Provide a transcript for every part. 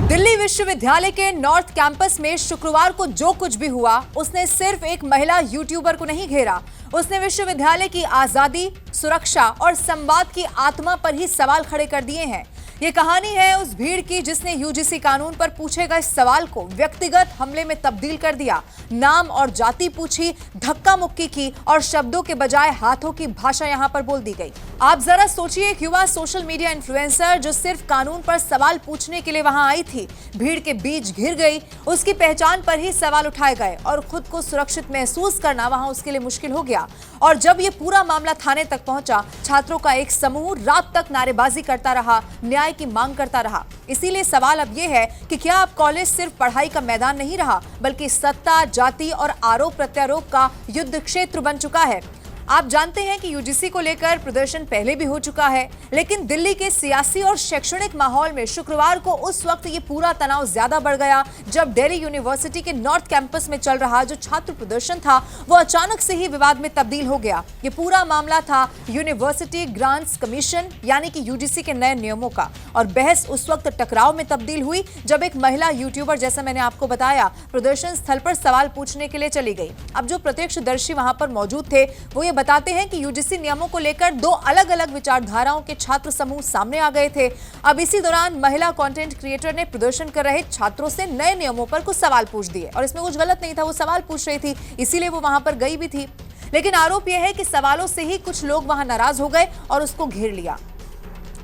दिल्ली विश्वविद्यालय के north campus में शुक्रवार को जो कुछ भी हुआ उसने सिर्फ एक महिला यूट्यूबर को नहीं घेरा, उसने विश्वविद्यालय की आजादी, सुरक्षा और संवाद की आत्मा पर ही सवाल खड़े कर दिए हैं। ये कहानी है उस भीड़ की जिसने यूजीसी कानून पर पूछे गए सवाल को व्यक्तिगत हमले में तब्दील कर दिया। नाम और जाति पूछी, धक्का मुक्की की और शब्दों के बजाय हाथों की भाषा यहां पर बोल दी गई। आप जरा सोचिए, एक युवा सोशल मीडिया इन्फ्लुएंसर जो सिर्फ कानून पर सवाल पूछने के लिए वहां आई थी, भीड़ के बीच घिर गई, उसकी पहचान पर ही सवाल उठाए गए और खुद को सुरक्षित महसूस करना वहां उसके लिए मुश्किल हो गया। और जब ये पूरा मामला थाने तक पहुंचा, छात्रों का एक समूह रात तक नारेबाजी करता रहा, न्याय की मांग करता रहा। इसीलिए सवाल अब यह है कि क्या अब कॉलेज सिर्फ पढ़ाई का मैदान नहीं रहा, बल्कि सत्ता, जाति और आरोप प्रत्यारोप का युद्ध क्षेत्र बन चुका है। आप जानते हैं कि यूजीसी को लेकर प्रदर्शन पहले भी हो चुका है, लेकिन दिल्ली के सियासी और शैक्षणिक माहौल में शुक्रवार को उस वक्त ये पूरा तनाव ज्यादा बढ़ गया जब दिल्ली यूनिवर्सिटी के नॉर्थ कैंपस में चल रहा जो छात्र प्रदर्शन था वो अचानक से ही विवाद में तब्दील हो गया। ये पूरा मामला था यूनिवर्सिटी ग्रांट्स कमीशन यानी कि यूजीसी के नए नियमों का, और बहस उस वक्त टकराव में तब्दील हुई जब एक महिला यूट्यूबर, जैसा मैंने आपको बताया, प्रदर्शन स्थल पर सवाल पूछने के लिए चली गई। अब जो प्रत्यक्षदर्शी वहां पर मौजूद थे वो ये बताते हैं कि यूजीसी नियमों को लेकर दो अलग अलग विचारधाराओं के छात्र समूह सामने आ गए थे। अब इसी दौरान महिला कंटेंट क्रिएटर ने प्रदर्शन कर रहे छात्रों से नए नियमों पर कुछ सवाल पूछ दिए, और इसमें कुछ गलत नहीं था, वो सवाल पूछ रही थी, इसीलिए वो वहां पर गई भी थी। लेकिन आरोप यह है कि सवालों से ही कुछ लोग वहां नाराज हो गए और उसको घेर लिया।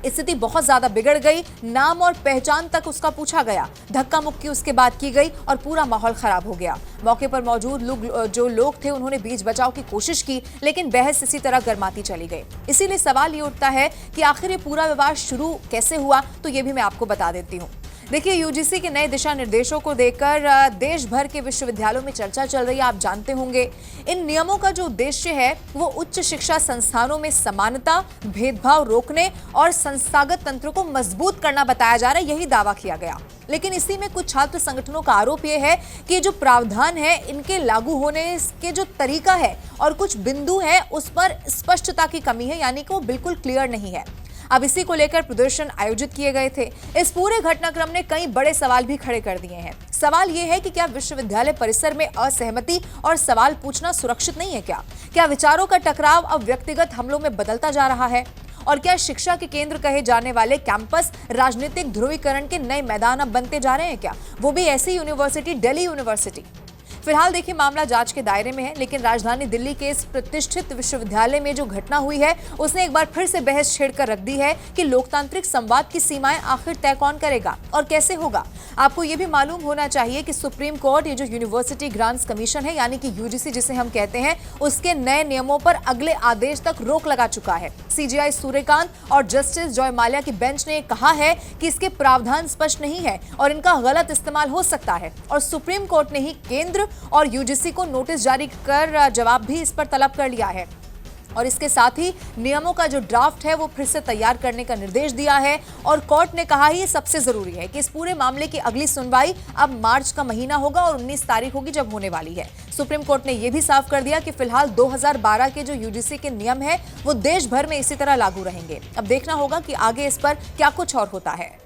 स्थिति बहुत ज्यादा बिगड़ गई, नाम और पहचान तक उसका पूछा गया, धक्का मुक्की उसके बाद की गई और पूरा माहौल खराब हो गया। मौके पर मौजूद जो लोग थे उन्होंने बीच बचाव की कोशिश की, लेकिन बहस इसी तरह गर्माती चली गई। इसीलिए सवाल ये उठता है कि आखिर ये पूरा विवाद शुरू कैसे हुआ, तो ये भी मैं आपको बता देती हूँ। देखिए, यूजीसी के नए दिशा निर्देशों को देकर देश भर के विश्वविद्यालयों में चर्चा चल रही है, आप जानते होंगे। इन नियमों का जो उद्देश्य है वो उच्च शिक्षा संस्थानों में समानता, भेदभाव रोकने और संस्थागत तंत्र को मजबूत करना बताया जा रहा है, यही दावा किया गया। लेकिन इसी में कुछ छात्र संगठनों का आरोप यह है कि जो प्रावधान है इनके लागू होने के जो तरीका है और कुछ बिंदु है उस पर स्पष्टता की कमी है, यानी कि वो बिल्कुल क्लियर नहीं है। अब इसी को लेकर प्रदर्शन आयोजित किए गए थे। इस पूरे घटनाक्रम ने कई बड़े सवाल भी खड़े कर दिए हैं। सवाल यह है कि क्या विश्वविद्यालय परिसर में असहमति और सवाल पूछना सुरक्षित नहीं है? क्या विचारों का टकराव अब व्यक्तिगत हमलों में बदलता जा रहा है? और क्या शिक्षा के केंद्र कहे जाने वाले कैंपस राजनीतिक ध्रुवीकरण के नए मैदान अब बनते जा रहे हैं क्या? वो भी ऐसी यूनिवर्सिटी, दिल्ली यूनिवर्सिटी। फिलहाल देखिए, मामला जांच के दायरे में है, लेकिन राजधानी दिल्ली के इस प्रतिष्ठित विश्वविद्यालय में जो घटना हुई है उसने एक बार फिर से बहस छेड़कर रख दी है कि लोकतांत्रिक संवाद की सीमाएं आखिर तय कौन करेगा और कैसे होगा। आपको ये भी मालूम होना चाहिए कि सुप्रीम कोर्ट, ये जो यूनिवर्सिटी ग्रांट्स कमीशन है यानी कि यूजीसी जिसे हम कहते हैं, उसके नए नियमों पर अगले आदेश तक रोक लगा चुका है। सीजेआई सूर्यकांत और जस्टिस जॉय माल्या की बेंच ने कहा है कि इसके प्रावधान स्पष्ट नहीं है और इनका गलत इस्तेमाल हो सकता है, और सुप्रीम कोर्ट ने ही केंद्र और यूजीसी को नोटिस जारी कर जवाब भी इस पर तलब कर लिया है। और इसके साथ ही नियमों का जो ड्राफ्ट है वो फिर से तैयार करने का निर्देश दिया है, और कोर्ट ने कहा ही सबसे जरूरी है कि इस पूरे मामले की अगली सुनवाई अब मार्च का महीना होगा और 19 तारीख होगी जब होने वाली है। सुप्रीम कोर्ट ने यह भी साफ कर दिया कि फिलहाल 2012 के जो यूजीसी के नियम है वो देश भर में इसी तरह लागू रहेंगे। अब देखना होगा कि आगे इस पर क्या कुछ और होता है।